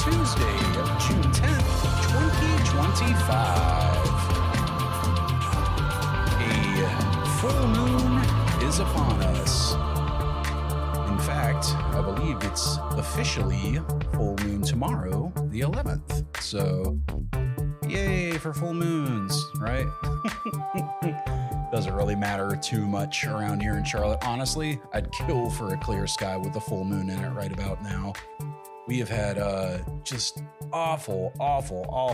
Tuesday, June 10th, 2025. A full moon is upon us. In fact, I believe it's officially full moon tomorrow, the 11th. So, yay for full moons, right? Doesn't really matter too much around here in Charlotte. Honestly, I'd kill for a clear sky with a full moon in it right about now. We have had just awful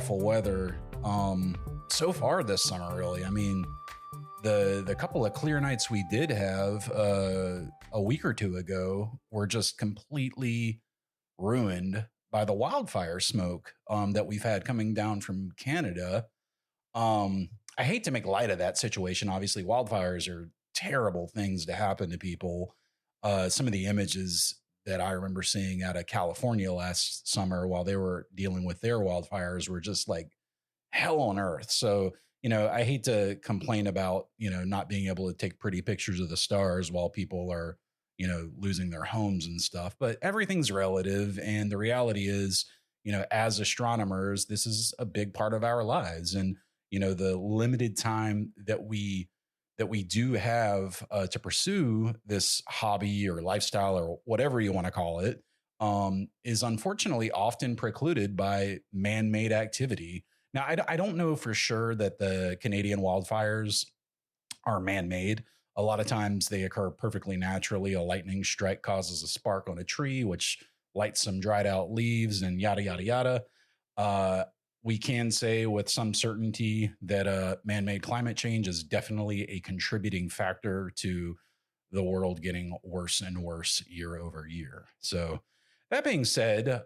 weather so far this summer, really. I mean, the couple of clear nights we did have a week or two ago were just completely ruined by the wildfire smoke that we've had coming down from Canada. I hate to make light of that situation. Obviously, wildfires are terrible things to happen to people. Some of the images that I remember seeing out of California last summer while they were dealing with their wildfires were just like hell on earth. So, I hate to complain about, not being able to take pretty pictures of the stars while people are, losing their homes and stuff, but everything's relative. And the reality is, as astronomers, this is a big part of our lives. And, the limited time that we do have to pursue this hobby or lifestyle or whatever you want to call it, is unfortunately often precluded by man-made activity. Now, I don't know for sure that the Canadian wildfires are man-made. A lot of times they occur perfectly naturally. A lightning strike causes a spark on a tree, which lights some dried out leaves and yada, yada, yada. We can say with some certainty that man-made climate change is definitely a contributing factor to the world getting worse and worse year over year. So that being said,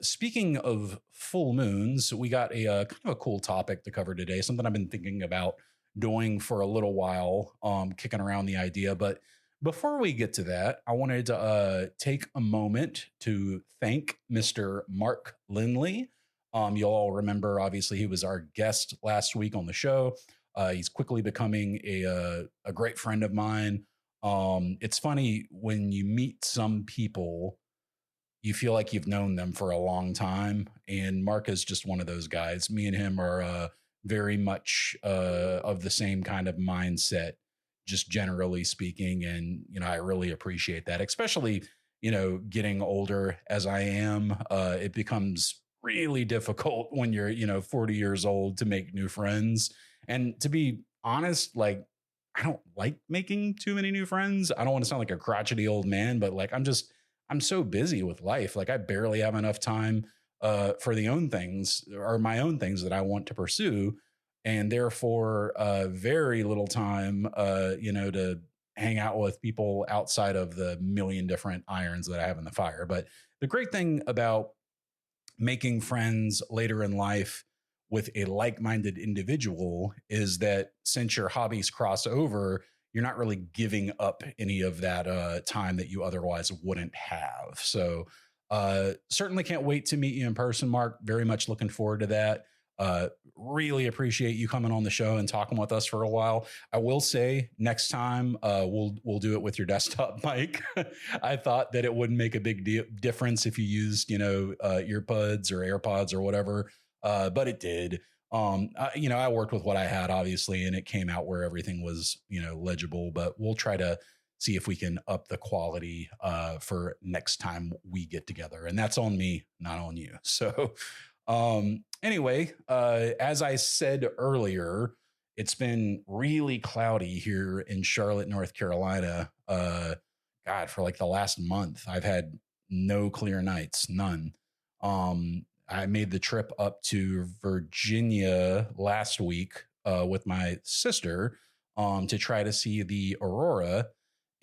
speaking of full moons, we got a kind of a cool topic to cover today, something I've been thinking about doing for a little while, kicking around the idea. But before we get to that, I wanted to take a moment to thank Mr. Mark Lindley. You'll all remember, obviously, he was our guest last week on the show. He's quickly becoming a great friend of mine. It's funny when you meet some people, you feel like you've known them for a long time. And Mark is just one of those guys. Me and him are very much of the same kind of mindset, just generally speaking. And, I really appreciate that, especially, getting older as I am. It becomes really difficult when you're, 40 years old to make new friends. And to be honest, like, I don't like making too many new friends. I don't want to sound like a crotchety old man, but like, I'm so busy with life. Like I barely have enough time for my own things that I want to pursue. And therefore, very little time, to hang out with people outside of the million different irons that I have in the fire. But the great thing about making friends later in life with a like-minded individual is that since your hobbies cross over, you're not really giving up any of that time that you otherwise wouldn't have. So certainly can't wait to meet you in person, Mark. Very much looking forward to that. Really appreciate you coming on the show and talking with us for a while. I will say next time we'll do it with your desktop mic. I thought that it wouldn't make a big difference if you used, earbuds or AirPods or whatever, but it did. I worked with what I had, obviously, and it came out where everything was, legible, but we'll try to see if we can up the quality for next time we get together. And that's on me, not on you. So anyway, as I said earlier, it's been really cloudy here in Charlotte, North Carolina. For like the last month, I've had no clear nights, none. I made the trip up to Virginia last week with my sister to try to see the aurora.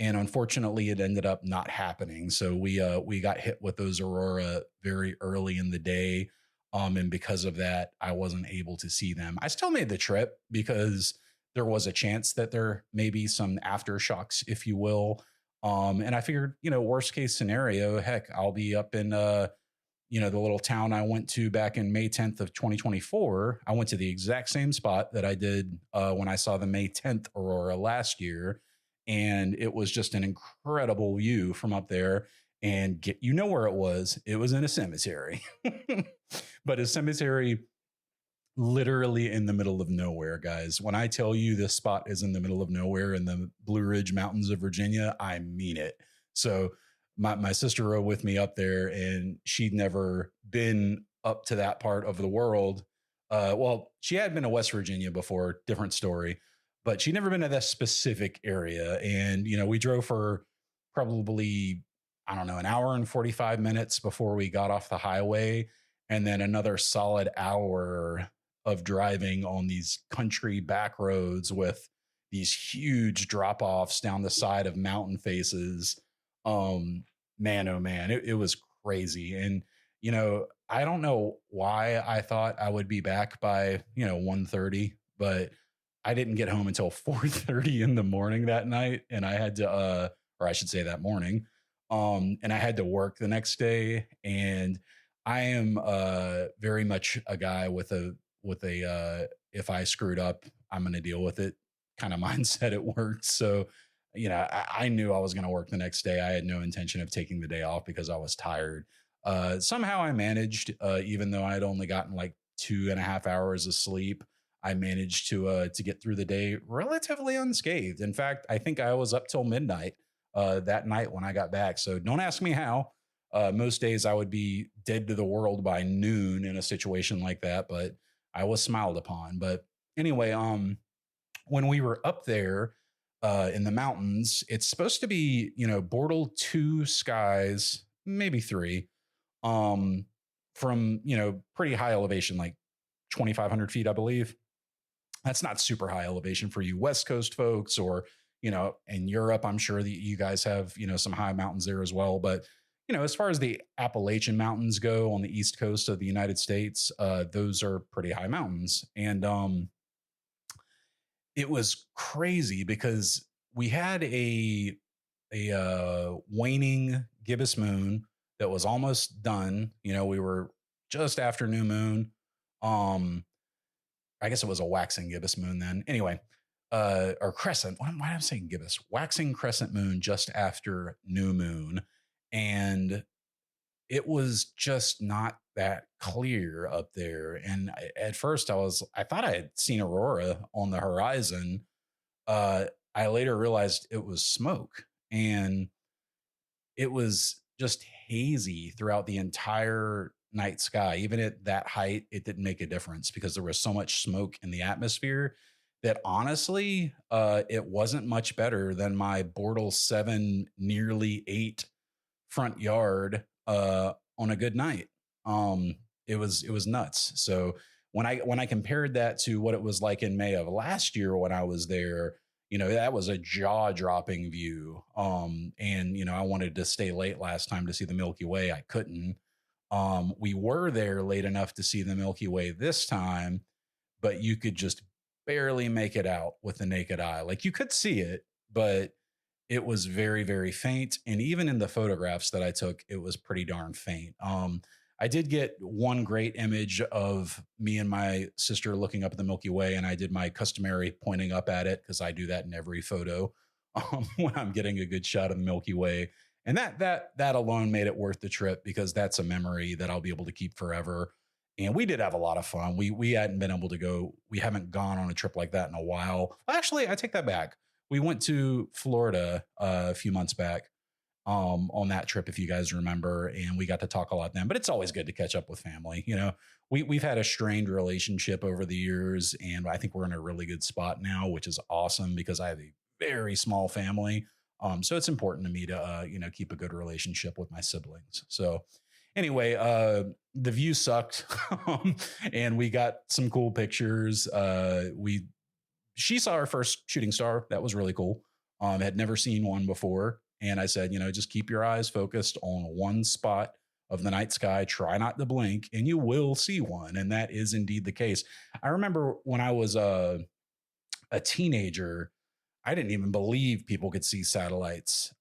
And unfortunately, it ended up not happening. So we got hit with those aurora very early in the day. And because of that, I wasn't able to see them. I still made the trip because there was a chance that there may be some aftershocks, if you will. And I figured, worst case scenario, heck, I'll be up in, the little town I went to back in May 10th of 2024. I went to the exact same spot that I did when I saw the May 10th aurora last year. And it was just an incredible view from up there. and you know where it was. It was in a cemetery, but a cemetery literally in the middle of nowhere, guys. When I tell you this spot is in the middle of nowhere in the Blue Ridge Mountains of Virginia, I mean it. So my sister rode with me up there, and she'd never been up to that part of the world. Well, she had been to West Virginia before, different story, but she'd never been to that specific area. And, you know, we drove for probably, I don't know, an hour and 45 minutes before we got off the highway. And then another solid hour of driving on these country back roads with these huge drop offs down the side of mountain faces. Man, oh man, it was crazy. And, you know, I don't know why I thought I would be back by, you know, 1:30, but I didn't get home until 4:30 in the morning that night. And I had to, or I should say that morning. And I had to work the next day. And I am very much a guy with a if I screwed up, I'm going to deal with it kind of mindset at work. So, you know, I knew I was going to work the next day. I had no intention of taking the day off because I was tired. Somehow I managed, even though I had only gotten like 2.5 hours of sleep, I managed to get through the day relatively unscathed. In fact, I think I was up till midnight that night when I got back. So don't ask me how. Most days I would be dead to the world by noon in a situation like that, but I was smiled upon. But anyway, when we were up there in the mountains, it's supposed to be, you know, Bortle 2 skies, maybe 3, from, you know, pretty high elevation, like 2,500 feet, I believe. That's not super high elevation for you West Coast folks, or, you know, in Europe, I'm sure that you guys have, you know, some high mountains there as well. But, you know, as far as the Appalachian Mountains go on the East Coast of the United States, those are pretty high mountains. And it was crazy because we had a waning gibbous moon that was almost done. You know, we were just after new moon. I guess it was a waxing gibbous moon then. Anyway, or crescent. Why am I saying gibbous? Waxing crescent moon just after new moon. And it was just not that clear up there. And at first I thought I had seen aurora on the horizon. I later realized it was smoke, and it was just hazy throughout the entire night sky. Even at that height, it didn't make a difference because there was so much smoke in the atmosphere that honestly, it wasn't much better than my Bortle 7, nearly 8 front yard on a good night. It was nuts. So when I compared that to what it was like in May of last year when I was there, you know, that was a jaw-dropping view. And you know, I wanted to stay late last time to see the Milky Way. I couldn't. We were there late enough to see the Milky Way this time, but you could just barely make it out with the naked eye. Like you could see it, but it was very, very faint. And even in the photographs that I took, it was pretty darn faint. I did get one great image of me and my sister looking up at the Milky Way, and I did my customary pointing up at it because I do that in every photo when I'm getting a good shot of the Milky Way. And that alone made it worth the trip because that's a memory that I'll be able to keep forever. And we did have a lot of fun. We hadn't been able to go. We haven't gone on a trip like that in a while. Actually, I take that back. We went to Florida a few months back on that trip, if you guys remember, and we got to talk a lot then. But it's always good to catch up with family. You know, we've had a strained relationship over the years, and I think we're in a really good spot now, which is awesome because I have a very small family. So it's important to me to you know, keep a good relationship with my siblings. So anyway, the view sucked, and we got some cool pictures. She saw our first shooting star. That was really cool. Had never seen one before. And I said, you know, just keep your eyes focused on one spot of the night sky. Try not to blink and you will see one. And that is indeed the case. I remember when I was a teenager, I didn't even believe people could see satellites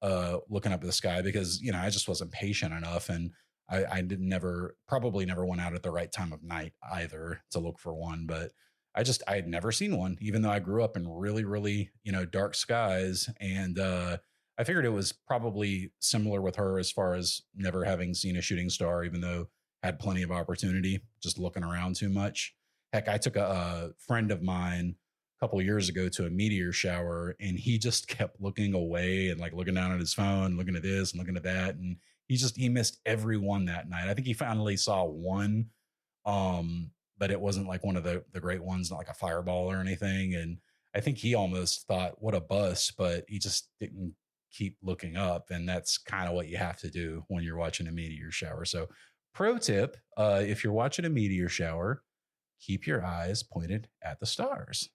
looking up at the sky because, you know, I just wasn't patient enough. And I probably never went out at the right time of night either to look for one. But I had never seen one, even though I grew up in really, really, you know, dark skies. And I figured it was probably similar with her as far as never having seen a shooting star, even though had plenty of opportunity, just looking around too much. Heck, I took a friend of mine a couple of years ago to a meteor shower, and he just kept looking away and like looking down at his phone, looking at this and looking at that, and he missed every one that night. I think he finally saw one, but it wasn't like one of the great ones, not like a fireball or anything. And I think he almost thought, "What a bust," but he just didn't keep looking up, and that's kind of what you have to do when you're watching a meteor shower. So, pro tip: if you're watching a meteor shower, keep your eyes pointed at the stars.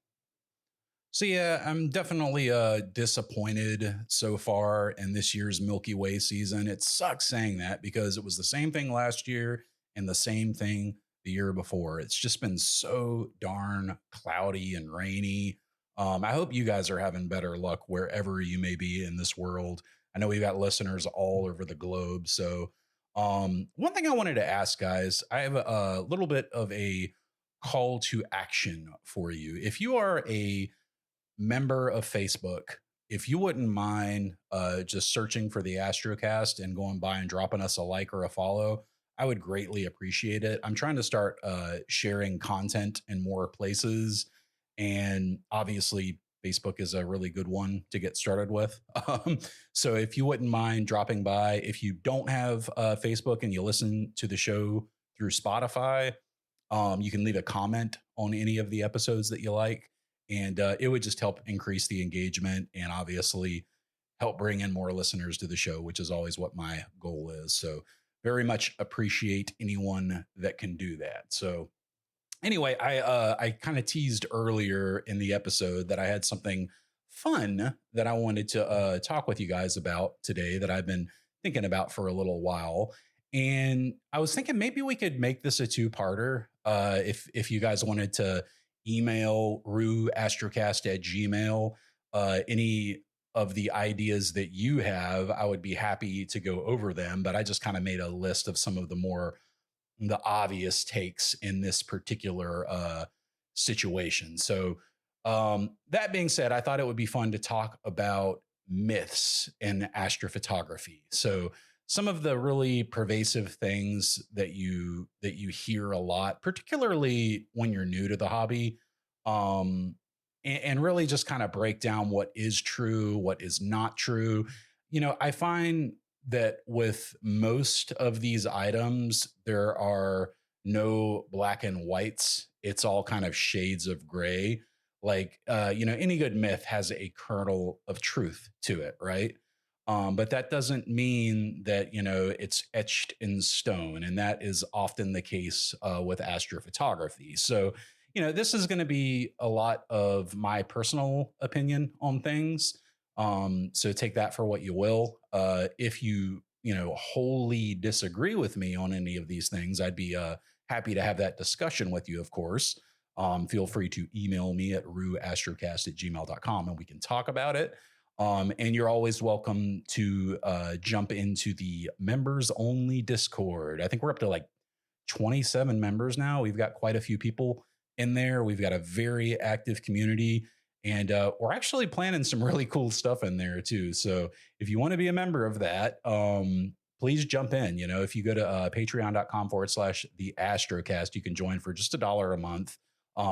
So yeah, I'm definitely disappointed so far in this year's Milky Way season. It sucks saying that because it was the same thing last year and the same thing the year before. It's just been so darn cloudy and rainy. I hope you guys are having better luck wherever you may be in this world. I know we've got listeners all over the globe. So one thing I wanted to ask, guys, I have a little bit of a call to action for you. If you are a member of Facebook, if you wouldn't mind just searching for the Astrocast and going by and dropping us a like or a follow, I would greatly appreciate it. I'm trying to start sharing content in more places, and obviously Facebook is a really good one to get started with. So if you wouldn't mind dropping by, if you don't have Facebook and you listen to the show through Spotify, you can leave a comment on any of the episodes that you like. And it would just help increase the engagement and obviously help bring in more listeners to the show, which is always what my goal is. So very much appreciate anyone that can do that. So anyway, I kind of teased earlier in the episode that I had something fun that I wanted to talk with you guys about today that I've been thinking about for a little while. And I was thinking maybe we could make this a two-parter. If you guys wanted to email ruastrocast@gmail, any of the ideas that you have, I would be happy to go over them. But I just kind of made a list of some of the obvious takes in this particular situation. So that being said, I thought it would be fun to talk about myths in astrophotography. So some of the really pervasive things that you hear a lot, particularly when you're new to the hobby, and really just kind of break down what is true, what is not true. You know, I find that with most of these items, there are no black and whites. It's all kind of shades of gray. Like, any good myth has a kernel of truth to it, right? But that doesn't mean that, it's etched in stone. And that is often the case with astrophotography. So, this is going to be a lot of my personal opinion on things. So take that for what you will. If you, wholly disagree with me on any of these things, I'd be happy to have that discussion with you, of course. Feel free to email me at ruastrocast@gmail.com and we can talk about it. And you're always welcome to jump into the members only Discord. I think we're up to like 27 members now. We've got quite a few people in there. We've got a very active community, and we're actually planning some really cool stuff in there too. So if you want to be a member of that, please jump in. If you go to patreon.com/the Astrocast, you can join for just $1 a month.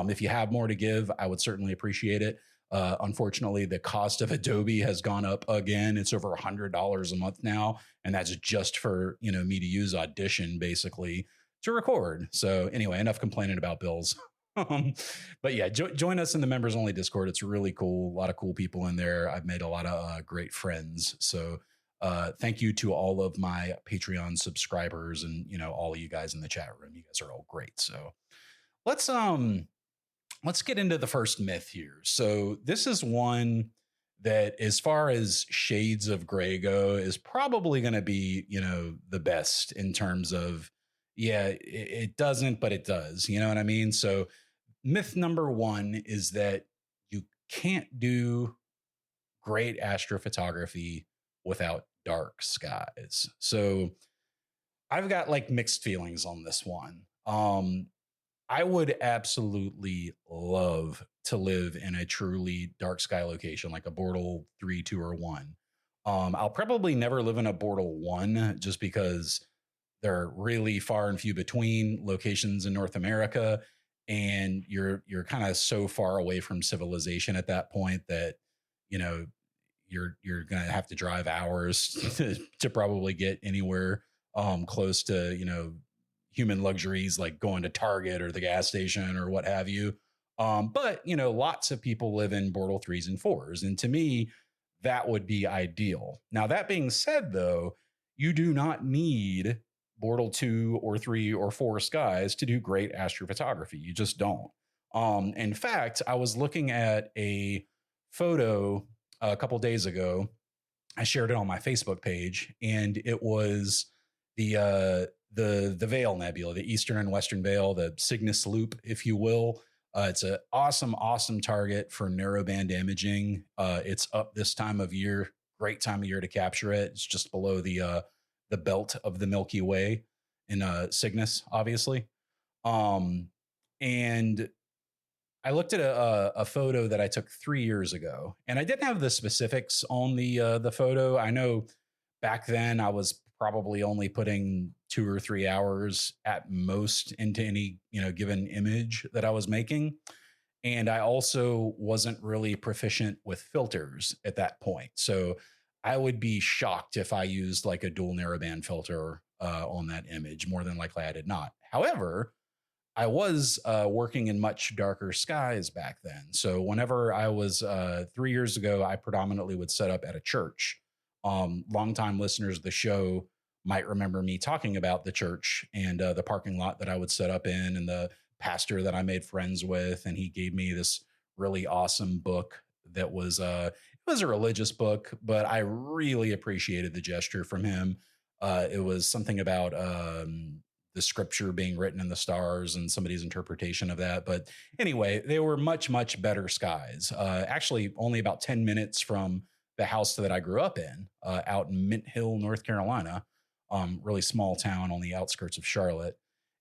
If you have more to give, I would certainly appreciate it. Unfortunately, the cost of Adobe has gone up again. It's over $100 a month now. And that's just for, me to use Audition basically to record. So anyway, enough complaining about bills. But yeah, join us in the members only Discord. It's really cool. A lot of cool people in there. I've made a lot of great friends. So thank you to all of my Patreon subscribers and, all of you guys in the chat room. You guys are all great. So let's get into the first myth here. So this is one that, as far as shades of gray go, is probably going to be, the best in terms of, it doesn't, but it does. You know what I mean? So myth number one is that you can't do great astrophotography without dark skies. So I've got like mixed feelings on this one. I would absolutely love to live in a truly dark sky location, like a Bortle 3, 2, or 1. I'll probably never live in a Bortle 1 just because they're really far and few between locations in North America. And you're kind of so far away from civilization at that point that, you know, you're going to have to drive hours to probably get anywhere close to, you know, human luxuries like going to Target or the gas station or what have you. But, you know, lots of people live in Bortle 3s and 4s. And to me, that would be ideal. Now, that being said, though, you do not need Bortle 2 or 3 or 4 skies to do great astrophotography. You just don't. In fact, I was looking at a photo a couple days ago. I shared it on my Facebook page, and it was the Veil Nebula, the Eastern and Western Veil, the Cygnus Loop, if you will. It's an awesome target for narrowband imaging. It's up this time of year, great time of year to capture it. It's just below the belt of the Milky Way in Cygnus, obviously. And I looked at a photo that I took 3 years ago, and I didn't have the specifics on the photo. I know back then I was probably only putting 2 or 3 hours at most into any, you know, given image that I was making. And I also wasn't really proficient with filters at that point. So I would be shocked if I used like a dual narrowband filter on that image. More than likely I did not. However, I was working in much darker skies back then. So whenever I was 3 years ago, I predominantly would set up at a church. Longtime listeners of the show might remember me talking about the church and the parking lot that I would set up in, and the pastor that I made friends with. And he gave me this really awesome book that was it was a religious book, but I really appreciated the gesture from him. It was something about the scripture being written in the stars and somebody's interpretation of that. But anyway, they were much better skies. Actually, only about 10 minutes from the house that I grew up in, out in Mint Hill, North Carolina. Really small town on the outskirts of Charlotte.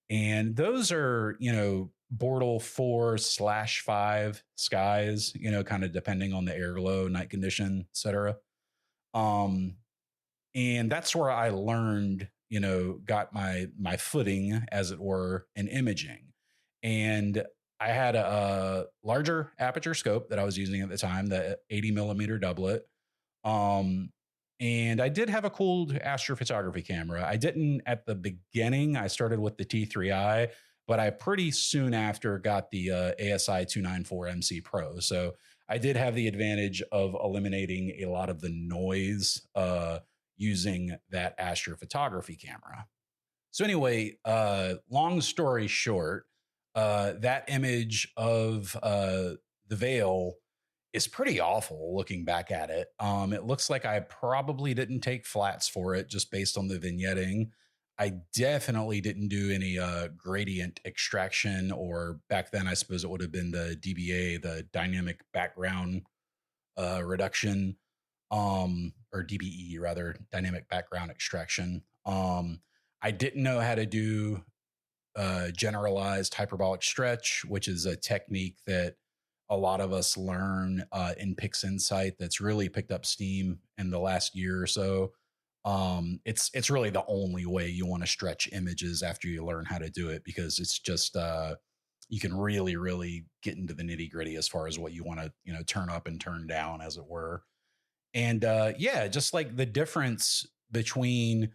And those are, you know, Bortle 4/5 skies, you know, kind of depending on the air glow, night condition, et cetera. And that's where I learned, you know, got my footing, as it were, in imaging. And I had a larger aperture scope that I was using at the time, the 80 millimeter doublet. And I did have a cool astrophotography camera. I didn't at the beginning. I started with the T3i, but I pretty soon after got the ASI 294 MC Pro. So I did have the advantage of eliminating a lot of the noise using that astrophotography camera. So anyway, long story short, that image of the Veil is pretty awful looking back at it. It looks like I probably didn't take flats for it just based on the vignetting. I definitely didn't do any gradient extraction, or back then I suppose it would have been the DBA, the dynamic background reduction, or DBE rather, dynamic background extraction. I didn't know how to do generalized hyperbolic stretch, which is a technique that a lot of us learn in PixInsight that's really picked up steam in the last year or so. It's really the only way you want to stretch images after you learn how to do it, because it's just you can really get into the nitty gritty as far as what you want to, you know, turn up and turn down, as it were. And yeah, just like the difference between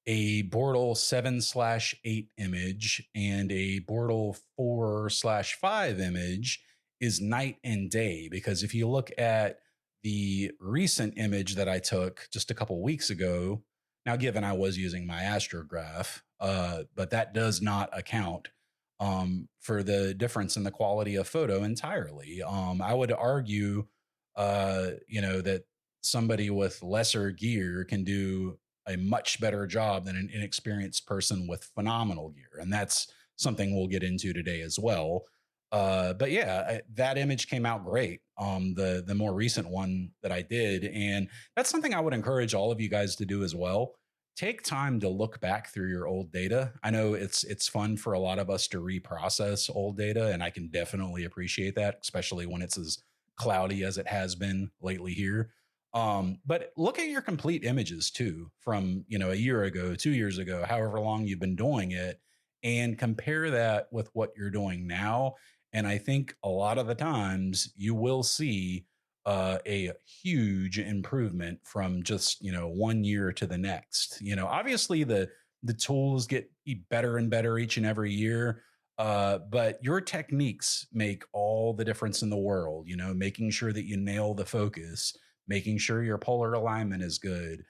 a Bortle 7/8 image and a Bortle 4/5 image is night and day. Because if you look at the recent image that I took just a couple weeks ago, now given I was using my astrograph, but that does not account for the difference in the quality of photo entirely. I would argue, you know, that somebody with lesser gear can do a much better job than an inexperienced person with phenomenal gear. And that's something we'll get into today as well. But yeah, that image came out great. The more recent one that I did, and that's something I would encourage all of you guys to do as well. Take time to look back through your old data. I know it's fun for a lot of us to reprocess old data, and I can definitely appreciate that, especially when it's as cloudy as it has been lately here. But look at your complete images too from, a year ago, 2 years ago, however long you've been doing it, and compare that with what you're doing now. And I think a lot of the times you will see a huge improvement from just, 1 year to the next. Obviously the tools get better and better each and every year. But your techniques make all the difference in the world, making sure that you nail the focus, making sure your polar alignment is good,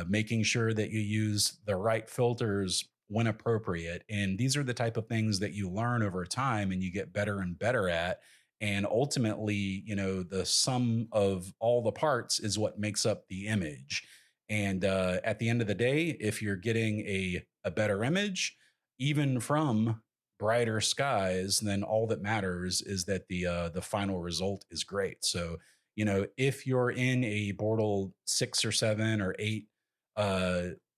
making sure that you use the right filters when appropriate. And these are the type of things that you learn over time and you get better and better at. And ultimately, the sum of all the parts is what makes up the image. And at the end of the day, if you're getting a better image, even from brighter skies, then all that matters is that the final result is great. So, if you're in a Bortle 6 or 7 or 8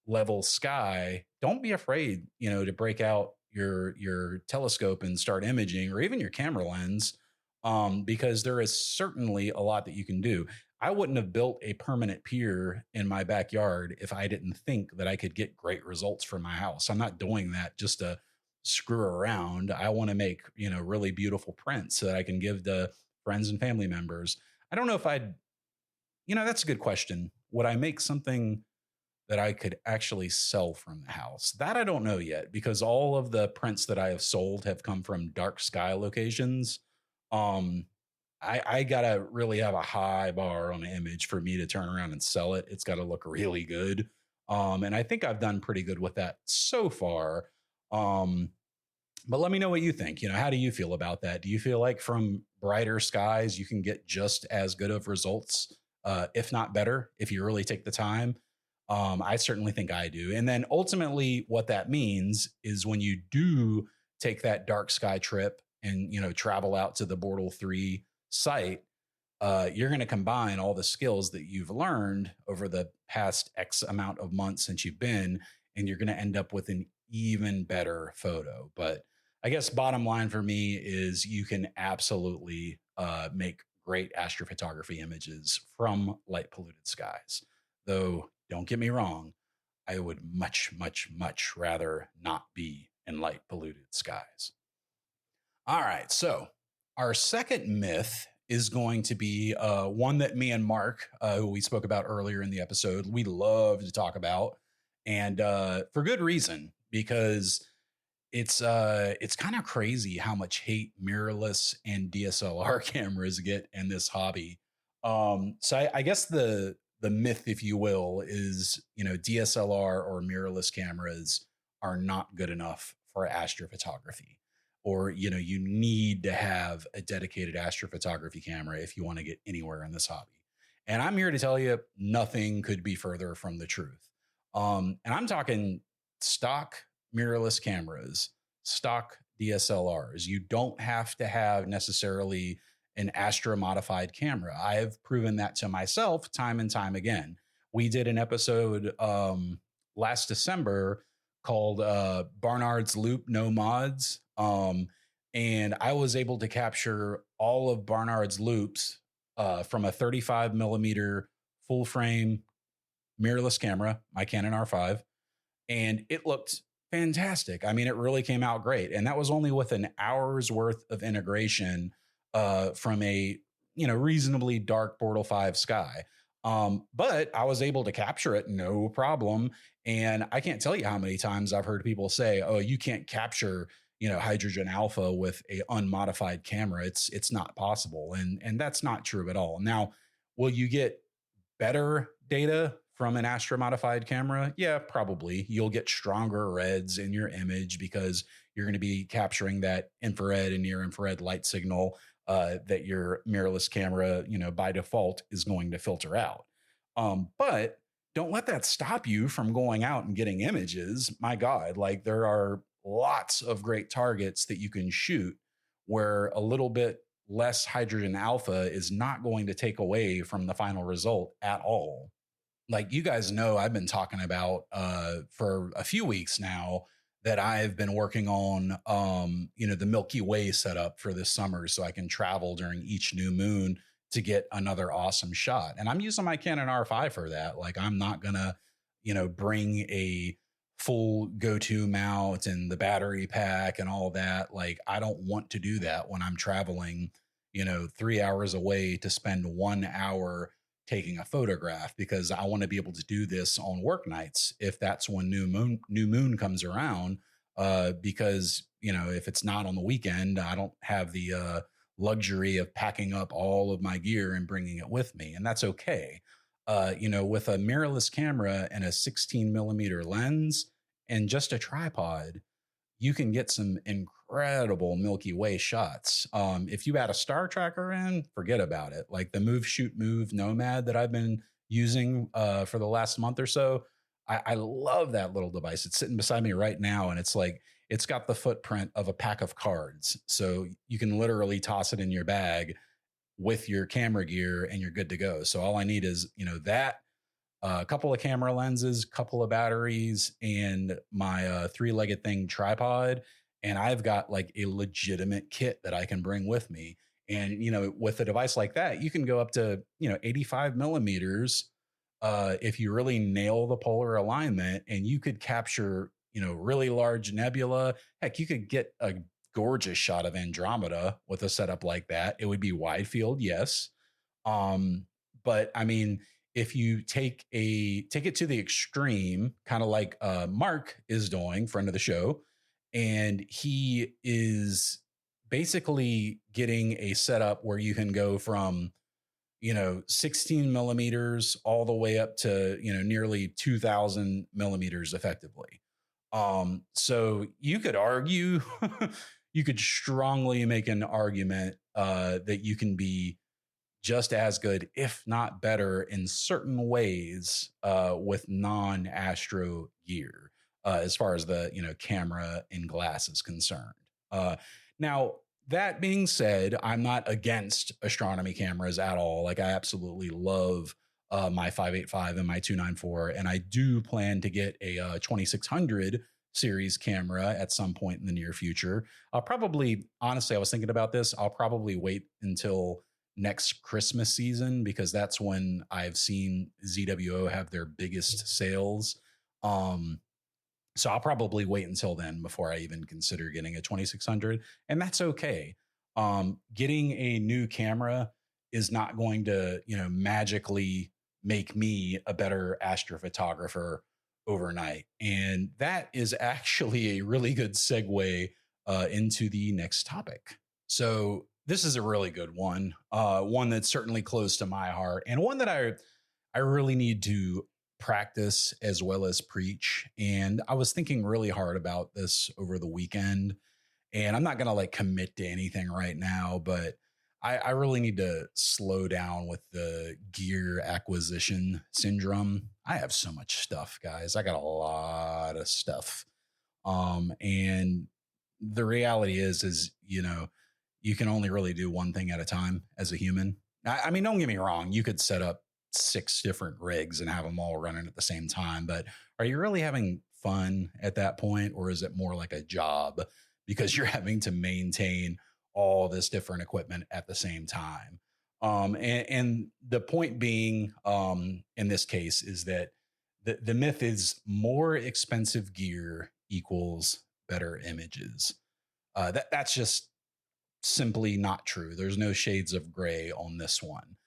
level sky, don't be afraid, to break out your telescope and start imaging, or even your camera lens, because there is certainly a lot that you can do. I wouldn't have built a permanent pier in my backyard if I didn't think that I could get great results from my house. I'm not doing that just to screw around. I want to make, really beautiful prints that I can give to friends and family members. I don't know if that's a good question. Would I make something that I could actually sell from the house? That I don't know yet, because all of the prints that I have sold have come from dark sky locations. I gotta really have a high bar on the image for me to turn around and sell it. It's got to look really good. And I think I've done pretty good with that so far. But let me know what you think. How do you feel about that? Do you feel like from brighter skies, you can get just as good of results, if not better, if you really take the time? I certainly think I do. And then ultimately what that means is when you do take that dark sky trip and, travel out to the Bortle 3 site, you're going to combine all the skills that you've learned over the past X amount of months since you've been, and you're going to end up with an even better photo. But I guess bottom line for me is you can absolutely make great astrophotography images from light polluted skies. Though, don't get me wrong, I would much, much, much rather not be in light polluted skies. All right, so our second myth is going to be one that me and Mark, who we spoke about earlier in the episode, we love to talk about, and for good reason, because it's kind of crazy how much hate mirrorless and DSLR cameras get in this hobby. So I guess the myth, if you will, is DSLR or mirrorless cameras are not good enough for astrophotography, or you need to have a dedicated astrophotography camera if you want to get anywhere in this hobby. And I'm here to tell you, nothing could be further from the truth. And I'm talking stock mirrorless cameras, stock DSLRs. You don't have to have necessarily an Astro modified camera. I have proven that to myself time and time again. We did an episode last December called Barnard's Loop No Mods. And I was able to capture all of Barnard's loops from a 35 millimeter full frame mirrorless camera, my Canon R5, and it looked fantastic. I mean, it really came out great. And that was only with an hour's worth of integration from a, reasonably dark Bortle 5 sky. But I was able to capture it, no problem. And I can't tell you how many times I've heard people say, oh, you can't capture, hydrogen alpha with a unmodified camera. It's not possible. And that's not true at all. Now, will you get better data from an Astro modified camera? Yeah, probably. You'll get stronger reds in your image because you're going to be capturing that infrared and near infrared light signal that your mirrorless camera, by default is going to filter out. But don't let that stop you from going out and getting images. My God, like there are lots of great targets that you can shoot where a little bit less hydrogen alpha is not going to take away from the final result at all. Like you guys know, I've been talking about for a few weeks now that I've been working on, the Milky Way setup for this summer so I can travel during each new moon to get another awesome shot. And I'm using my Canon R5 for that. Like, I'm not going to, bring a full go-to mount and the battery pack and all that. Like, I don't want to do that when I'm traveling, 3 hours away to spend 1 hour taking a photograph, because I want to be able to do this on work nights if that's when new moon comes around. Because if it's not on the weekend, I don't have the luxury of packing up all of my gear and bringing it with me, and that's okay. With a mirrorless camera and a 16 millimeter lens and just a tripod, you can get some incredible Milky Way shots. If you add a star tracker in, forget about it. Like the Move Shoot Move Nomad that I've been using for the last month or so, I love that little device. It's sitting beside me right now, and it's like, it's got the footprint of a pack of cards. So you can literally toss it in your bag with your camera gear and you're good to go. So all I need is, that, a couple of camera lenses, couple of batteries, and my three-legged thing tripod. And I've got like a legitimate kit that I can bring with me. And, with a device like that, you can go up to, 85 millimeters if you really nail the polar alignment, and you could capture, really large nebula. Heck, you could get a gorgeous shot of Andromeda with a setup like that. It would be wide field, yes. But I mean, if you take it to the extreme, kind of like Mark is doing, friend of the show, and he is basically getting a setup where you can go from 16 millimeters all the way up to nearly 2,000 millimeters effectively. So you could argue, you could strongly make an argument that you can be just as good, if not better, in certain ways with non-Astro gear, as far as the camera and glass is concerned. Now, that being said, I'm not against astronomy cameras at all. Like, I absolutely love my 585 and my 294, and I do plan to get a 2600 series camera at some point in the near future. I'll probably, honestly, I was thinking about this. I'll probably wait until next Christmas season, because that's when I've seen ZWO have their biggest sales. So I'll probably wait until then before I even consider getting a 2600, and that's okay. Getting a new camera is not going to, magically make me a better astrophotographer overnight. And that is actually a really good segue into the next topic. So this is a really good one, one that's certainly close to my heart, and one that I really need to practice as well as preach. And I was thinking really hard about this over the weekend, and I'm not going to like commit to anything right now, but I really need to slow down with the gear acquisition syndrome. I have so much stuff, guys. I got a lot of stuff. And the reality is, you can only really do one thing at a time as a human. I mean, don't get me wrong. You could set up 6 different rigs and have them all running at the same time, but are you really having fun at that point? Or is it more like a job because you're having to maintain all this different equipment at the same time? And the point being, in this case, is that the myth is more expensive gear equals better images. That's just simply not true. There's no shades of gray on this one.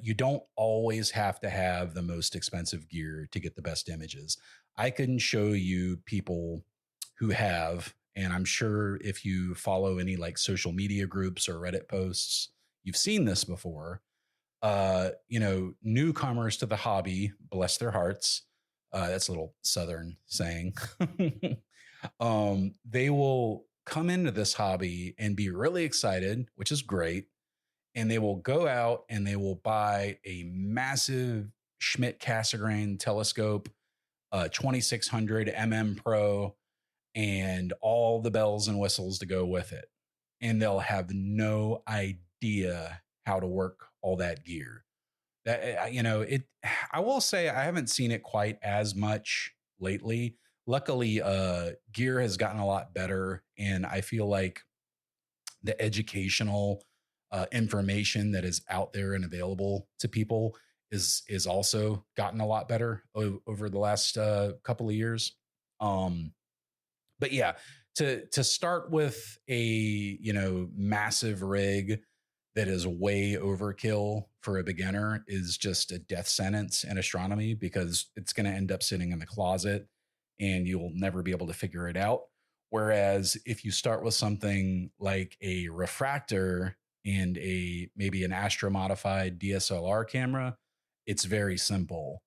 You don't always have to have the most expensive gear to get the best images. I can show you people who have, and I'm sure if you follow any like social media groups or Reddit posts, you've seen this before. Newcomers to the hobby, bless their hearts. That's a little Southern saying. They will come into this hobby and be really excited, which is great. And they will go out and they will buy a massive Schmidt Cassegrain telescope, 2600 Pro, and all the bells and whistles to go with it. And they'll have no idea how to work all that gear. I will say I haven't seen it quite as much lately. Luckily, gear has gotten a lot better, and I feel like the educational information that is out there and available to people is also gotten a lot better over the last couple of years. Um, but yeah, to start with a massive rig that is way overkill for a beginner is just a death sentence in astronomy, because it's going to end up sitting in the closet and you'll never be able to figure it out. Whereas if you start with something like a refractor and a maybe an Astro modified DSLR camera, it's very simple,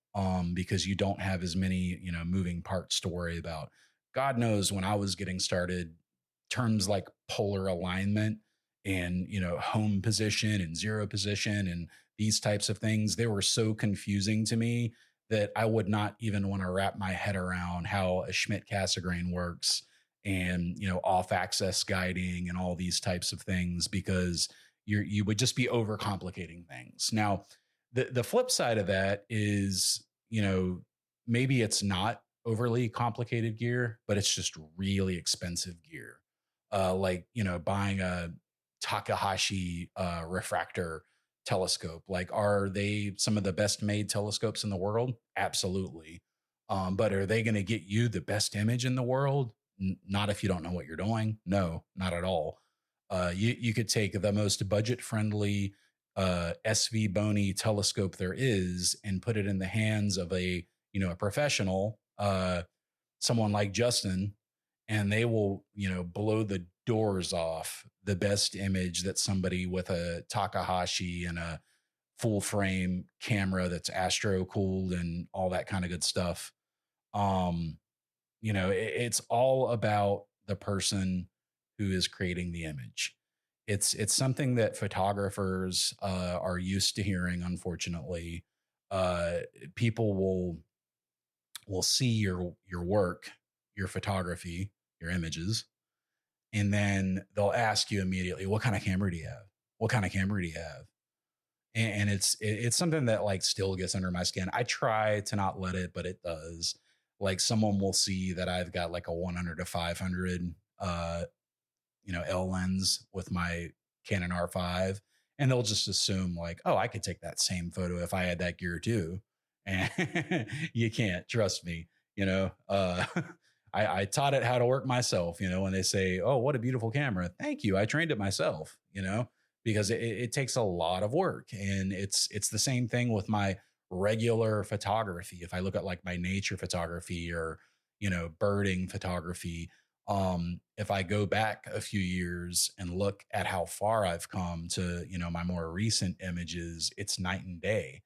because you don't have as many moving parts to worry about. God knows when I was getting started, terms like polar alignment and home position and zero position and these types of things, they were so confusing to me that I would not even want to wrap my head around how a Schmidt-Cassegrain works, and off axis guiding and all these types of things, because you would just be overcomplicating things. Now, the flip side of that is, maybe it's not overly complicated gear, but it's just really expensive gear. Like, buying a Takahashi refractor telescope. Like, are they some of the best made telescopes in the world? Absolutely. But are they going to get you the best image in the world? Not if you don't know what you're doing. No, not at all. You could take the most budget friendly SV Bony telescope there is and put it in the hands of a professional, someone like Justin, and they will blow the doors off the best image that somebody with a Takahashi and a full frame camera that's Astro cooled and all that kind of good stuff. It's all about the person who is creating the image. It's something that photographers are used to hearing. Unfortunately, people will see your work, your photography, your images, and then they'll ask you immediately, "What kind of camera do you have? What kind of camera do you have?" And it's something that like still gets under my skin. I try to not let it, but it does. Like, someone will see that I've got like a 100 to 500 L lens with my Canon R5, and they'll just assume like, oh, I could take that same photo if I had that gear too. And you can't, trust me. I taught it how to work myself. When they say, oh, what a beautiful camera, thank you, I trained it myself. Because it takes a lot of work, and it's the same thing with my regular photography. If I look at like my nature photography or birding photography, if I go back a few years and look at how far I've come to, my more recent images, it's night and day.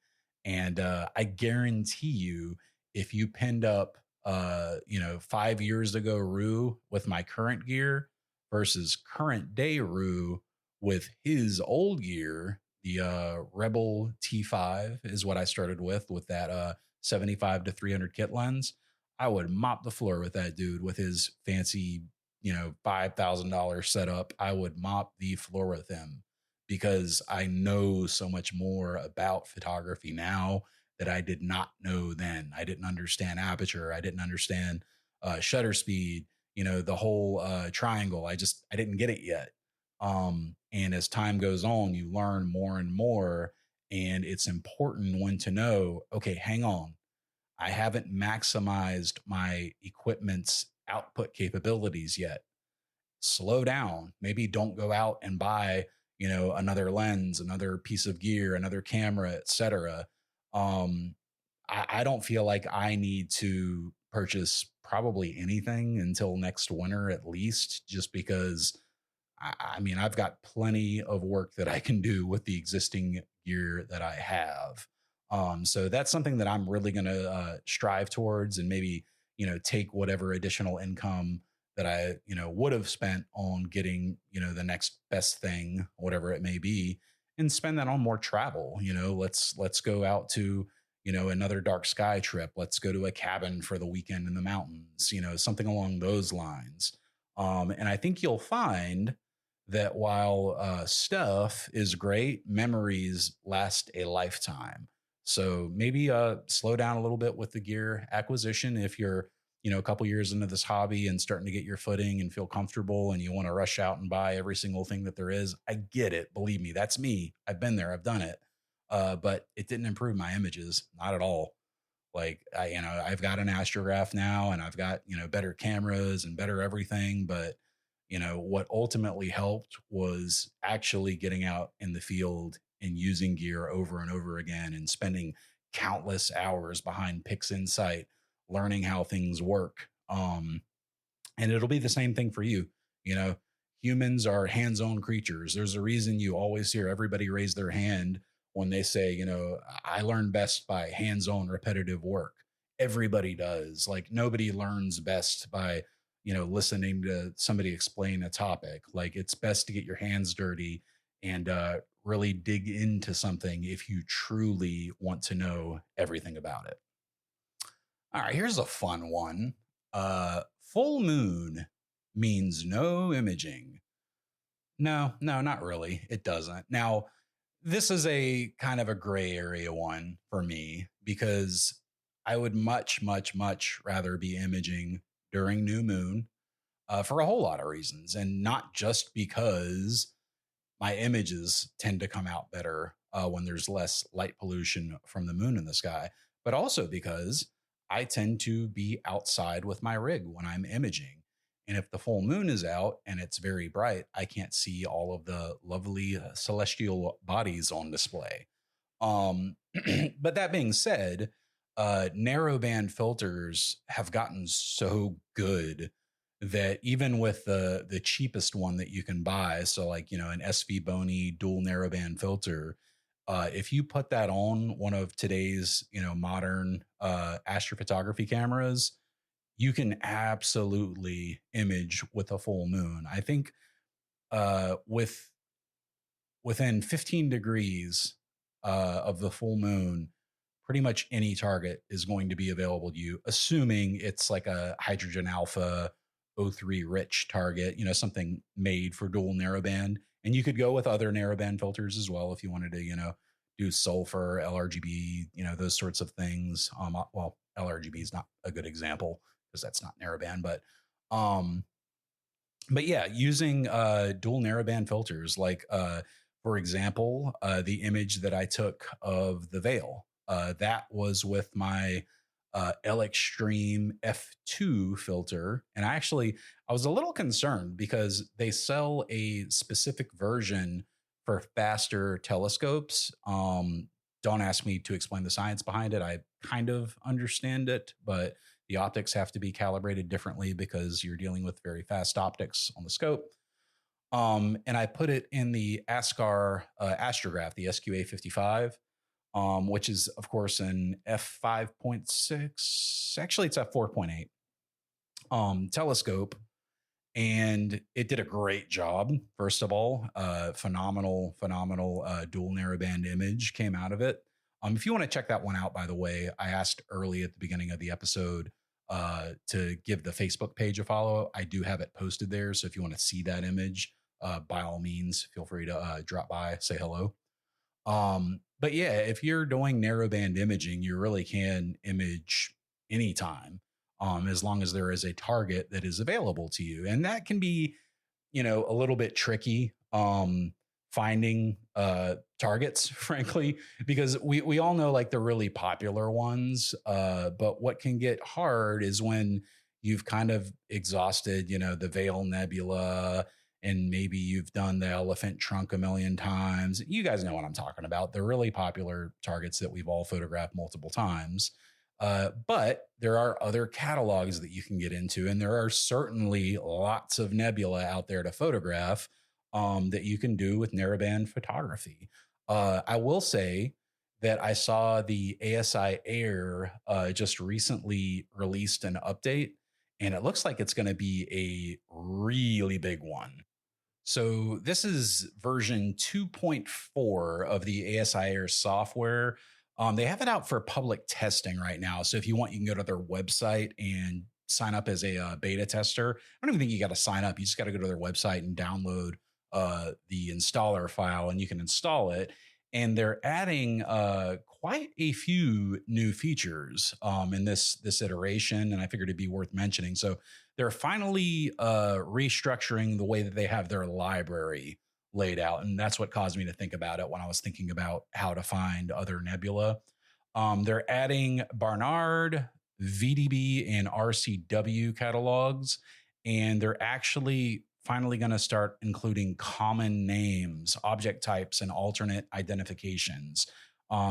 And I guarantee you, if you pinned up, 5 years ago Rue with my current gear versus current day Rue with his old gear, the Rebel T5 is what I started with that 75 to 300 kit lens. I would mop the floor with that dude with his fancy, $5,000 setup. I would mop the floor with him, because I know so much more about photography now that I did not know then. I didn't understand aperture. I didn't understand shutter speed, the whole triangle. I didn't get it yet. And as time goes on, you learn more and more, and it's important when to know, okay, hang on. I haven't maximized my equipment's output capabilities yet. Slow down. Maybe don't go out and buy, another lens, another piece of gear, another camera, etc. I don't feel like I need to purchase probably anything until next winter at least, just because I mean, I've got plenty of work that I can do with the existing gear that I have. So that's something that I'm really going to strive towards, and maybe, take whatever additional income that I, would have spent on getting, the next best thing, whatever it may be, and spend that on more travel. Let's go out to, another dark sky trip. Let's go to a cabin for the weekend in the mountains, something along those lines. And I think you'll find that while stuff is great, memories last a lifetime. So maybe slow down a little bit with the gear acquisition if you're a couple years into this hobby and starting to get your footing and feel comfortable and you want to rush out and buy every single thing that there is. I get it. Believe me, that's me. I've been there. I've done it. But it didn't improve my images, not at all. Like I've got an astrograph now and I've got, better cameras and better everything. But, what ultimately helped was actually getting out in the field and using gear over and over again and spending countless hours behind PixInsight, learning how things work. And it'll be the same thing for you. Humans are hands-on creatures. There's a reason you always hear everybody raise their hand when they say, I learn best by hands-on repetitive work. Everybody does. Like nobody learns best by, listening to somebody explain a topic. Like it's best to get your hands dirty and really dig into something if you truly want to know everything about it. All right, here's a fun one. Full moon means no imaging. No, not really. It doesn't. Now, this is a kind of a gray area one for me because I would much, much, much rather be imaging during new moon for a whole lot of reasons. And not just because my images tend to come out better when there's less light pollution from the moon in the sky, but also because I tend to be outside with my rig when I'm imaging. And if the full moon is out and it's very bright, I can't see all of the lovely celestial bodies on display. But that being said, narrowband filters have gotten so good that even with the cheapest one that you can buy, so like, an SV Bony dual narrowband filter, if you put that on one of today's, modern astrophotography cameras, you can absolutely image with a full moon. I think within 15 degrees of the full moon, pretty much any target is going to be available to you, assuming it's like a hydrogen alpha O3 rich target, something made for dual narrowband. And you could go with other narrowband filters as well if you wanted to, do sulfur, LRGB, those sorts of things. Well, LRGB is not a good example because that's not narrowband, but yeah, using dual narrowband filters, like for example, the image that I took of the veil, that was with my L Extreme F2 filter. And I was a little concerned because they sell a specific version for faster telescopes. Don't ask me to explain the science behind it. I kind of understand it, but the optics have to be calibrated differently because you're dealing with very fast optics on the scope. And I put it in the ASCAR astrograph, the SQA55, which is, of course, an f5.6. Actually, it's f4.8 telescope. And it did a great job. First of all, phenomenal dual narrowband image came out of it. If you want to check that one out, by the way, I asked early at the beginning of the episode to give the Facebook page a follow. I do have it posted there. So if you want to see that image, by all means, feel free to drop by, say hello. But yeah, if you're doing narrowband imaging, you really can image anytime. As long as there is a target that is available to you. And that can be, a little bit tricky finding targets, frankly, because we all know like the really popular ones. But what can get hard is when you've kind of exhausted, the Veil Nebula, and maybe you've done the Elephant Trunk a million times. You guys know what I'm talking about. They're really popular targets that we've all photographed multiple times. But there are other catalogs that you can get into, and there are certainly lots of nebula out there to photograph that you can do with narrowband photography. I will say that I saw the ASI Air just recently released an update, and it looks like it's going to be a really big one. So this is version 2.4 of the ASI Air software. They have it out for public testing right now. So if you want, you can go to their website and sign up as a beta tester. I don't even think you got to sign up. You just got to go to their website and download the installer file, and you can install it. and they're adding quite a few new features in this iteration, and I figured it'd be worth mentioning. So they're finally restructuring the way that they have their library laid out, and that's what caused me to think about it when I was thinking about how to find other nebula. They're adding Barnard, VDB, and RCW catalogs, and they're actually finally going to start including common names, object types, and alternate identifications.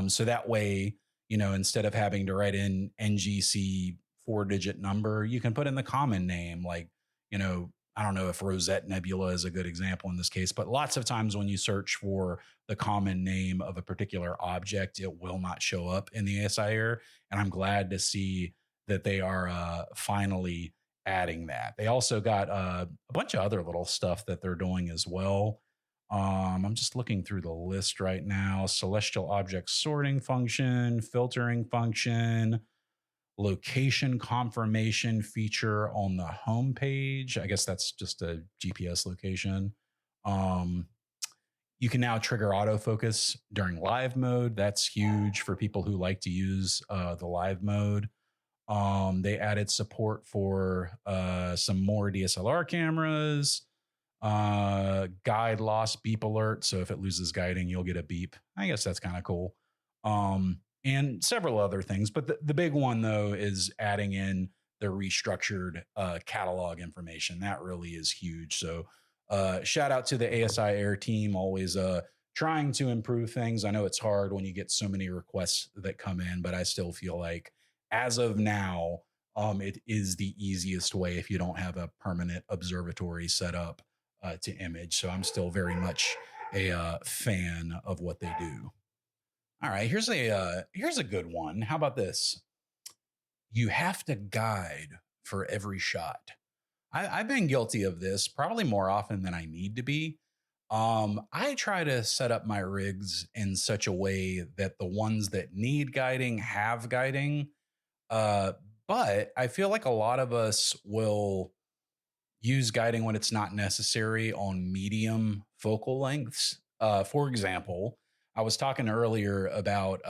So that way, instead of having to write in NGC 4-digit number, you can put in the common name. Like, I don't know if Rosette Nebula is a good example in this case, but lots of times when you search for the common name of a particular object, it will not show up in the ASIR. And I'm glad to see that they are finally adding that. They also got a bunch of other little stuff that they're doing as well. I'm just looking through the list right now. Celestial object sorting function, filtering function, location confirmation feature on the home page. I guess that's just a GPS location. You can now trigger autofocus during live mode. That's huge for people who like to use the live mode. They added support for some more DSLR cameras, guide loss beep alert. So if it loses guiding, you'll get a beep. I guess that's kind of cool. And several other things. But the big one, though, is adding in the restructured catalog information. That really is huge. So shout out to the ASI Air team, always trying to improve things. I know it's hard when you get so many requests that come in, but I still feel like as of now, it is the easiest way if you don't have a permanent observatory set up to image. So I'm still very much a fan of what they do. All right, here's a good one. How about this? You have to guide for every shot. I've been guilty of this probably more often than I need to be. I try to set up my rigs in such a way that the ones that need guiding have guiding. But I feel like a lot of us will use guiding when it's not necessary on medium focal lengths. For example, I was talking earlier about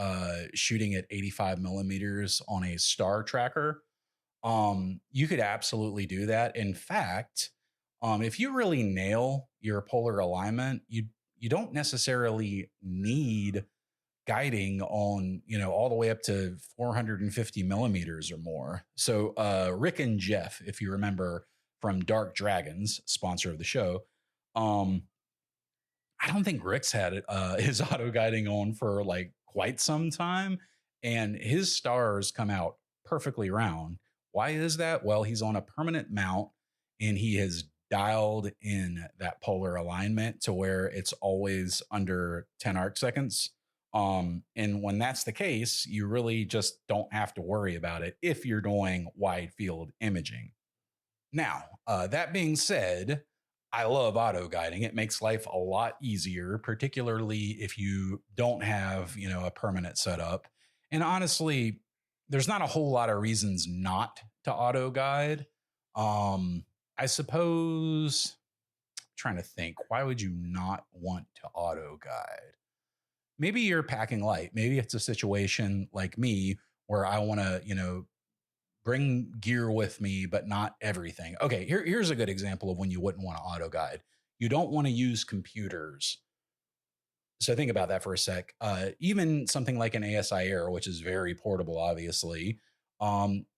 shooting at 85 millimeters on a star tracker. You could absolutely do that. In fact, if you really nail your polar alignment, you don't necessarily need guiding on, all the way up to 450 millimeters or more. So Rick and Jeff, if you remember from Dark Dragons, sponsor of the show, I don't think Rick's had his auto guiding on for like quite some time, and his stars come out perfectly round. Why is that? Well, he's on a permanent mount and he has dialed in that polar alignment to where it's always under 10 arc seconds. And when that's the case, you really just don't have to worry about it if you're doing wide field imaging. Now, that being said, I love auto guiding. It makes life a lot easier, particularly if you don't have, a permanent setup. And honestly, there's not a whole lot of reasons not to auto guide. I suppose, I'm trying to think, why would you not want to auto guide? Maybe you're packing light. Maybe it's a situation like me where I want to, bring gear with me, but not everything. Okay, here's a good example of when you wouldn't want to auto guide. You don't want to use computers. So think about that for a sec. Even something like an ASI Air, which is very portable, obviously,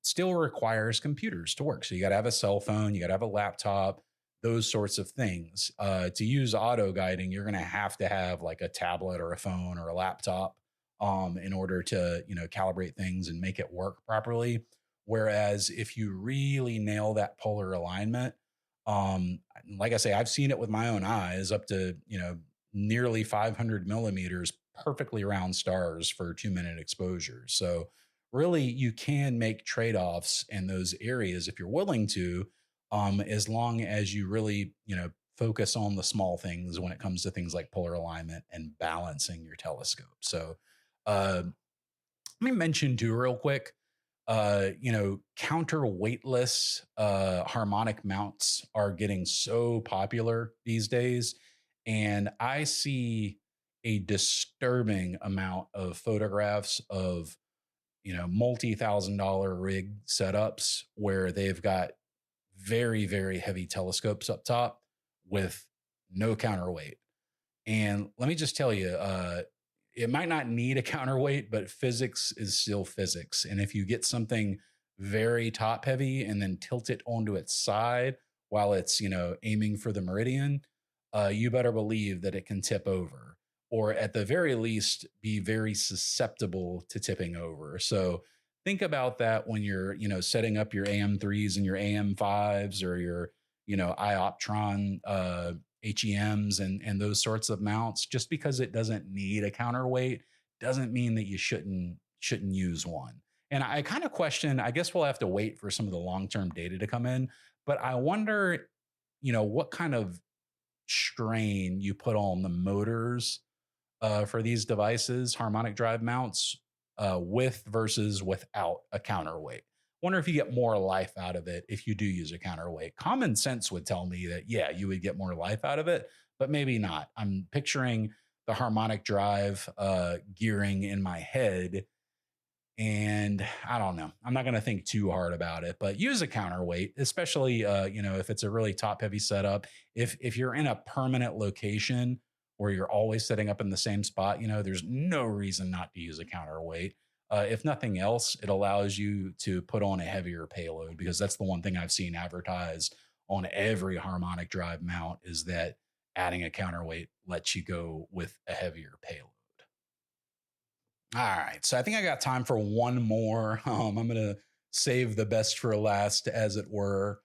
still requires computers to work. So you got to have a cell phone, you got to have a laptop, those sorts of things. To use auto guiding, you're going to have like a tablet or a phone or a laptop in order to, calibrate things and make it work properly. Whereas if you really nail that polar alignment, like I say, I've seen it with my own eyes up to, nearly 500 millimeters, perfectly round stars for 2-minute exposure. So really you can make trade-offs in those areas if you're willing to, as long as you really, focus on the small things when it comes to things like polar alignment and balancing your telescope. So let me mention too real quick, counterweightless harmonic mounts are getting so popular these days. And I see a disturbing amount of photographs of, multi-thousand-dollar rig setups where they've got very, very heavy telescopes up top with no counterweight. And let me just tell you, it might not need a counterweight, but physics is still physics. And if you get something very top heavy and then tilt it onto its side while it's, aiming for the meridian, you better believe that it can tip over, or at the very least be very susceptible to tipping over. So think about that when you're, setting up your AM3s and your AM5s or your, iOptron HEMs and those sorts of mounts. Just because it doesn't need a counterweight doesn't mean that you shouldn't use one. And I kind of question, I guess we'll have to wait for some of the long-term data to come in, but I wonder, what kind of strain you put on the motors for these devices, harmonic drive mounts, with versus without a counterweight. Wonder if you get more life out of it if you do use a counterweight. Common sense would tell me that, yeah, you would get more life out of it, but maybe not. I'm picturing the harmonic drive gearing in my head, and I don't know. I'm not going to think too hard about it, but use a counterweight, especially, if it's a really top heavy setup. If you're in a permanent location where you're always setting up in the same spot, there's no reason not to use a counterweight. If nothing else, it allows you to put on a heavier payload, because that's the one thing I've seen advertised on every harmonic drive mount is that adding a counterweight lets you go with a heavier payload. All right. So I think I got time for one more. I'm going to save the best for last, as it were.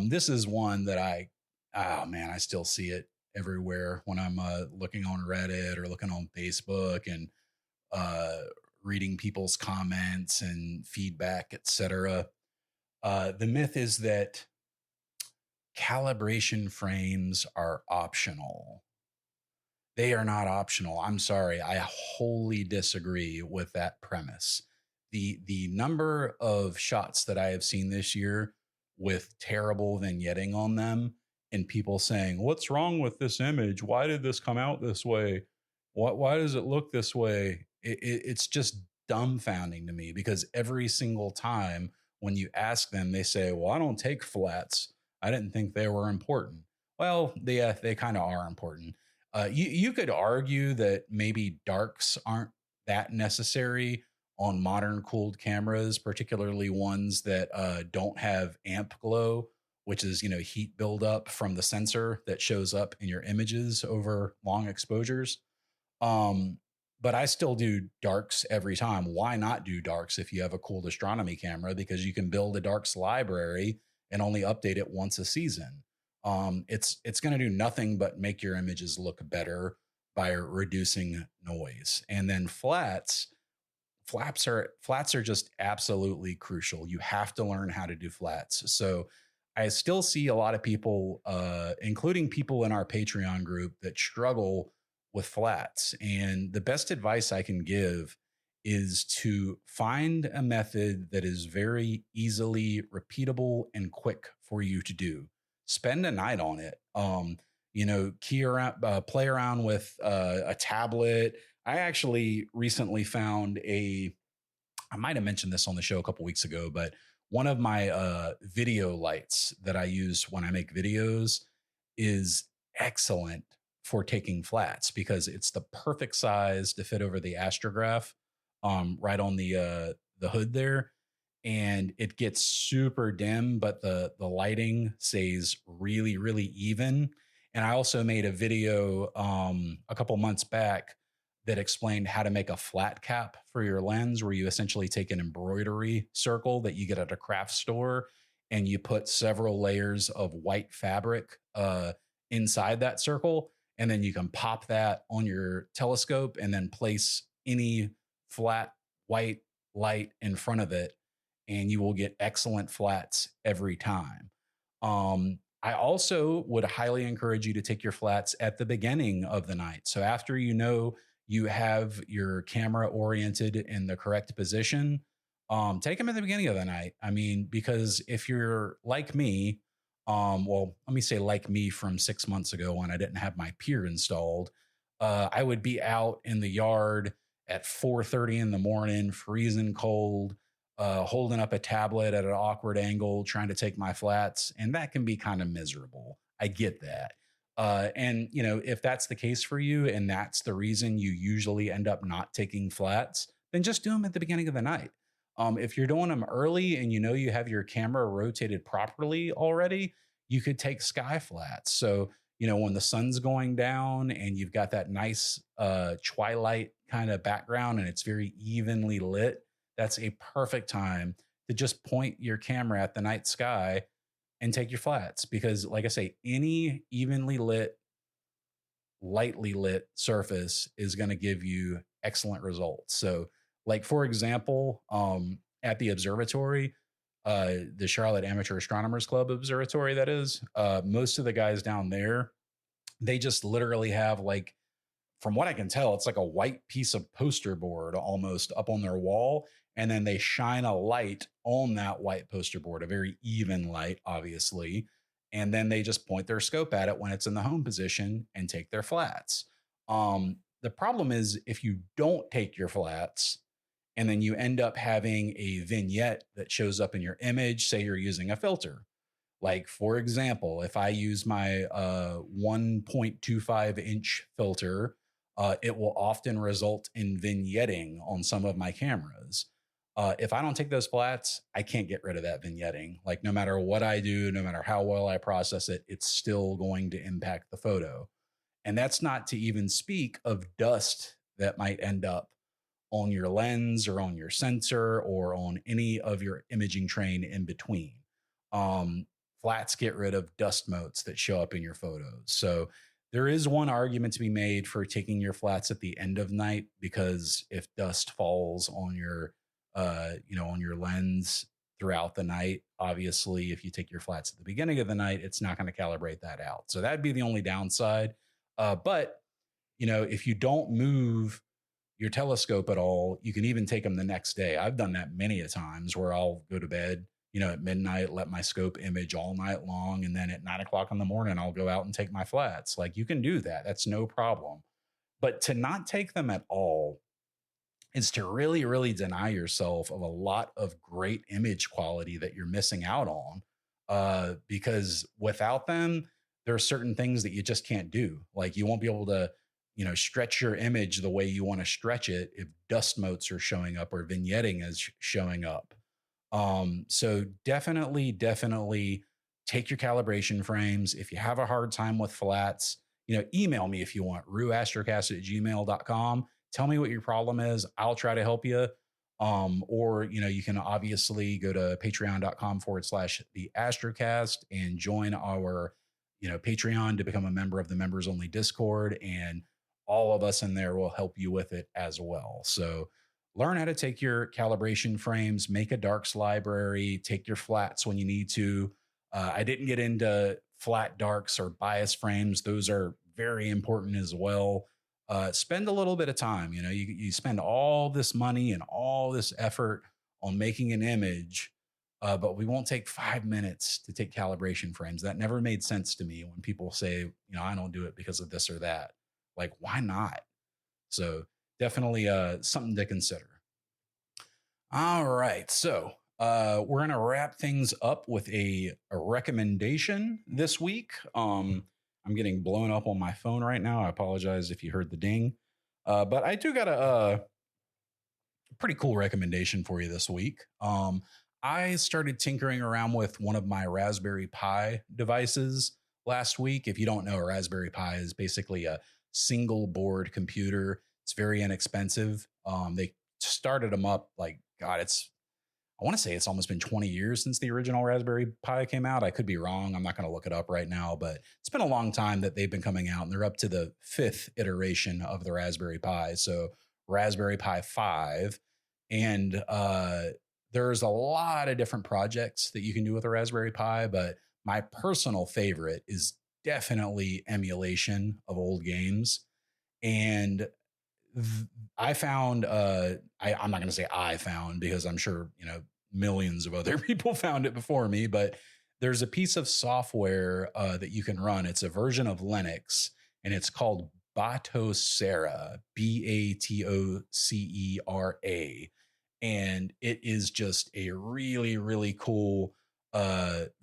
This is one that I still see it everywhere when I'm looking on Reddit or looking on Facebook and reading people's comments and feedback, etc. The myth is that calibration frames are optional. They are not optional. I'm sorry. I wholly disagree with that premise. The number of shots that I have seen this year with terrible vignetting on them and people saying, "What's wrong with this image? Why did this come out this way? Why does it look this way?" It's just dumbfounding to me, because every single time when you ask them, they say, "Well, I don't take flats. I didn't think they were important." Well, they kind of are important. You could argue that maybe darks aren't that necessary on modern cooled cameras, particularly ones that don't have amp glow, which is, heat buildup from the sensor that shows up in your images over long exposures. But I still do darks every time. Why not do darks if you have a cooled astronomy camera? Because you can build a darks library and only update it once a season. It's going to do nothing but make your images look better by reducing noise. And then flats are just absolutely crucial. You have to learn how to do flats. So I still see a lot of people, including people in our Patreon group, that struggle with flats. And the best advice I can give is to find a method that is very easily repeatable and quick for you to do. Spend a night on it. Key around, play around with a tablet. I actually recently found I might have mentioned this on the show a couple weeks ago, but one of my video lights that I use when I make videos is excellent for taking flats, because it's the perfect size to fit over the astrograph right on the hood there. And it gets super dim, but the lighting stays really, really even. And I also made a video a couple months back that explained how to make a flat cap for your lens, where you essentially take an embroidery circle that you get at a craft store and you put several layers of white fabric inside that circle. And then you can pop that on your telescope and then place any flat white light in front of it, and you will get excellent flats every time. I also would highly encourage you to take your flats at the beginning of the night. So after you have your camera oriented in the correct position, take them at the beginning of the night. I mean, because if you're like me, let me say like me from 6 months ago when I didn't have my pier installed, I would be out in the yard at 4:30 in the morning, freezing cold, holding up a tablet at an awkward angle, trying to take my flats, and that can be kind of miserable. I get that. And you know, if that's the case for you, and that's the reason you usually end up not taking flats, then just do them at the beginning of the night. If you're doing them early and you know you have your camera rotated properly already, you could take sky flats. So you know, when the sun's going down and you've got that nice twilight kind of background and it's very evenly lit, that's a perfect time to just point your camera at the night sky and take your flats. Because, like I say, any evenly lit, lightly lit surface is going to give you excellent results. So, like, for example, at the observatory, the Charlotte Amateur Astronomers Club observatory, that is, most of the guys down there, they just literally have, like, from what I can tell, it's like a white piece of poster board almost up on their wall. And then they shine a light on that white poster board, a very even light, obviously. And then they just point their scope at it when it's in the home position and take their flats. The problem is if you don't take your flats, and then you end up having a vignette that shows up in your image, say you're using a filter. Like, for example, if I use my 1.25 inch filter, it will often result in vignetting on some of my cameras. If I don't take those flats, I can't get rid of that vignetting. Like, no matter what I do, no matter how well I process it, it's still going to impact the photo. And that's not to even speak of dust that might end up on your lens or on your sensor or on any of your imaging train in between. Flats get rid of dust motes that show up in your photos. So there is one argument to be made for taking your flats at the end of night, because if dust falls on your, on your lens throughout the night, obviously, if you take your flats at the beginning of the night, it's not going to calibrate that out. So that'd be the only downside. But, you know, if you don't move your telescope at all, you can even take them the next day. I've done that many a times where I'll go to bed, you know, at midnight, let my scope image all night long. And then at 9 o'clock in the morning, I'll go out and take my flats. Like, you can do that. That's no problem. But to not take them at all is to really, really deny yourself of a lot of great image quality that you're missing out on. Because without them, there are certain things that you just can't do. Like, you won't be able to, you know, stretch your image the way you want to stretch it if dust motes are showing up or vignetting is showing up. So definitely take your calibration frames. If you have a hard time with flats, you know, email me if you want, ruastrocast@gmail.com. Tell me what your problem is. I'll try to help you. Or, you know, you can obviously go to patreon.com/the Astrocast and join our, you know, Patreon to become a member of the members only Discord, and all of us in there will help you with it as well. So learn how to take your calibration frames, make a darks library, take your flats when you need to. I didn't get into flat darks or bias frames. Those are very important as well. Spend a little bit of time. You know, you spend all this money and all this effort on making an image, but we won't take 5 minutes to take calibration frames. That never made sense to me when people say, you know, I don't do it because of this or that. Like, why not? So definitely something to consider. All right. So we're going to wrap things up with a recommendation this week. I'm getting blown up on my phone right now. I apologize if you heard the ding. But I do got a pretty cool recommendation for you this week. I started tinkering around with one of my Raspberry Pi devices last week. If you don't know, a Raspberry Pi is basically a single board computer. It's very inexpensive. They started them up like, God, I want to say it's almost been 20 years since the original Raspberry Pi came out. I could be wrong. I'm not going to look it up right now, but it's been a long time that they've been coming out, and they're up to the 5th iteration of the Raspberry Pi. So Raspberry Pi 5. And there's a lot of different projects that you can do with a Raspberry Pi, but my personal favorite is definitely emulation of old games. And I found, I'm not going to say I found, because I'm sure, you know, millions of other people found it before me, but there's a piece of software that you can run. It's a version of Linux, and it's called Batocera, Batocera. And it is just a really, really cool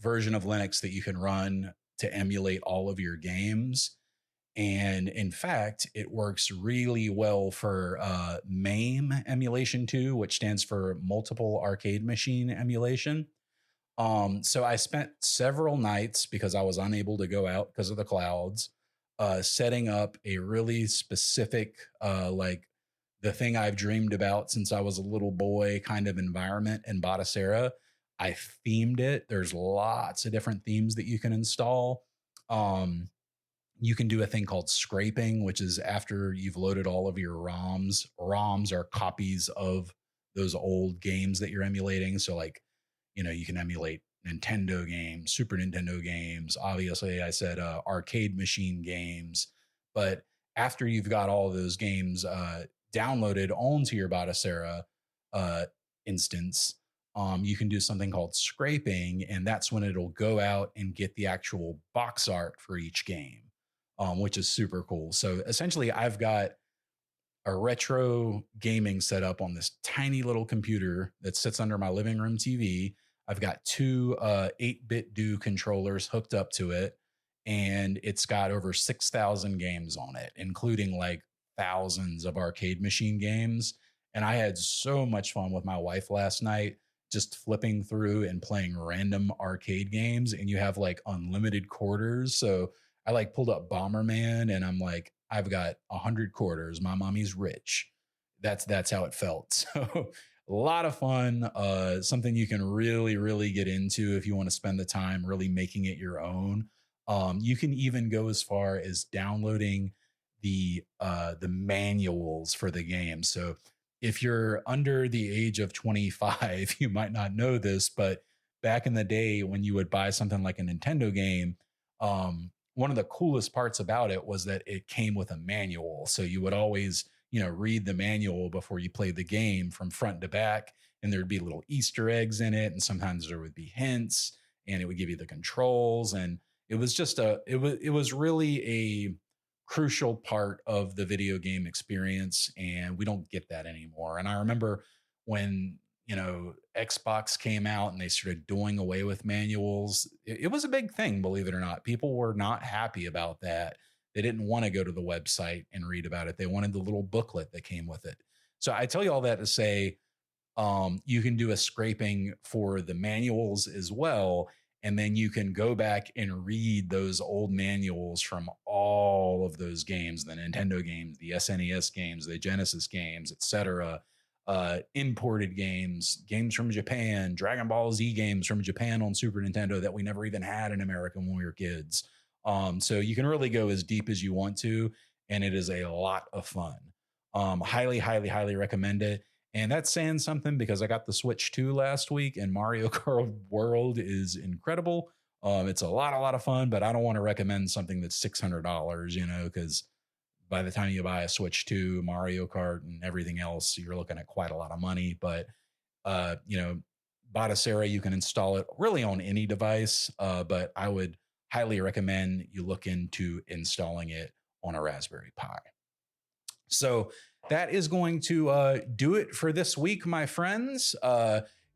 version of Linux that you can run to emulate all of your games. And in fact, it works really well for MAME emulation too, which stands for multiple arcade machine emulation. So I spent several nights, because I was unable to go out because of the clouds, setting up a really specific, like the thing I've dreamed about since I was a little boy kind of environment in Batocera. I themed it. There's lots of different themes that you can install. You can do a thing called scraping, which is after you've loaded all of your ROMs. ROMs are copies of those old games that you're emulating. So like, you can emulate Nintendo games, Super Nintendo games. Obviously, I said arcade machine games. But after you've got all those games downloaded onto your Batocera instance, you can do something called scraping, and that's when it'll go out and get the actual box art for each game, which is super cool. So essentially, I've got a retro gaming setup on this tiny little computer that sits under my living room TV. I've got two 8-bit do controllers hooked up to it, and it's got over 6,000 games on it, including like thousands of arcade machine games. And I had so much fun with my wife last night, just flipping through and playing random arcade games, and you have like unlimited quarters. So I like pulled up Bomberman, and I'm like, I've got 100 quarters. My mommy's rich. That's how it felt. So a lot of fun. Something you can really, really get into if you want to spend the time really making it your own. You can even go as far as downloading the manuals for the game. So if you're under the age of 25, you might not know this, but back in the day when you would buy something like a Nintendo game, one of the coolest parts about it was that it came with a manual. So you would always, read the manual before you played the game from front to back, and there'd be little Easter eggs in it. And sometimes there would be hints, and it would give you the controls. And it was just it was really a crucial part of the video game experience. And we don't get that anymore. And I remember when, Xbox came out and they started doing away with manuals, it was a big thing, believe it or not. People were not happy about that. They didn't want to go to the website and read about it. They wanted the little booklet that came with it. So I tell you all that to say, you can do a scraping for the manuals as well. And then you can go back and read those old manuals from all of those games, the Nintendo games, the SNES games, the Genesis games, etc. Imported games from Japan, Dragon Ball Z games from Japan on Super Nintendo that we never even had in America when we were kids. So you can really go as deep as you want to, and it is a lot of fun. Highly, highly, highly recommend it. And that's saying something, because I got the Switch 2 last week, and Mario Kart World is incredible. It's a lot of fun, but I don't want to recommend something that's $600, because by the time you buy a Switch 2, Mario Kart and everything else, you're looking at quite a lot of money. But, Batocera, you can install it really on any device, but I would highly recommend you look into installing it on a Raspberry Pi. So that is going to do it for this week, my friends.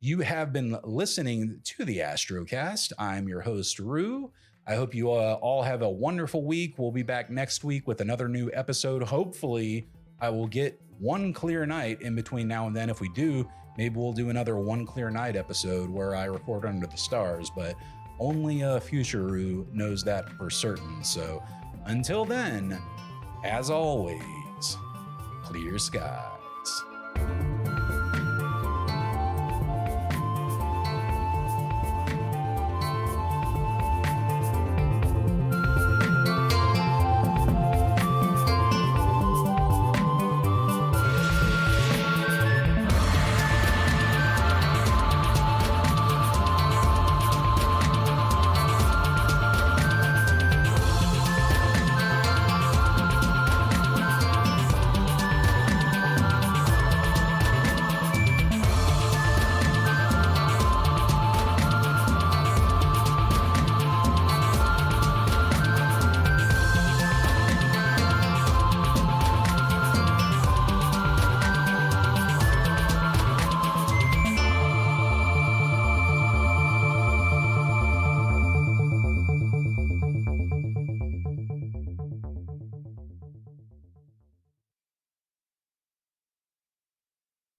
You have been listening to the Astrocast. I'm your host, Rue. I hope you all have a wonderful week. We'll be back next week with another new episode. Hopefully, I will get one clear night in between now and then. If we do, maybe we'll do another One Clear Night episode where I record under the stars, but only a future Rue knows that for certain. So until then, as always, clear sky.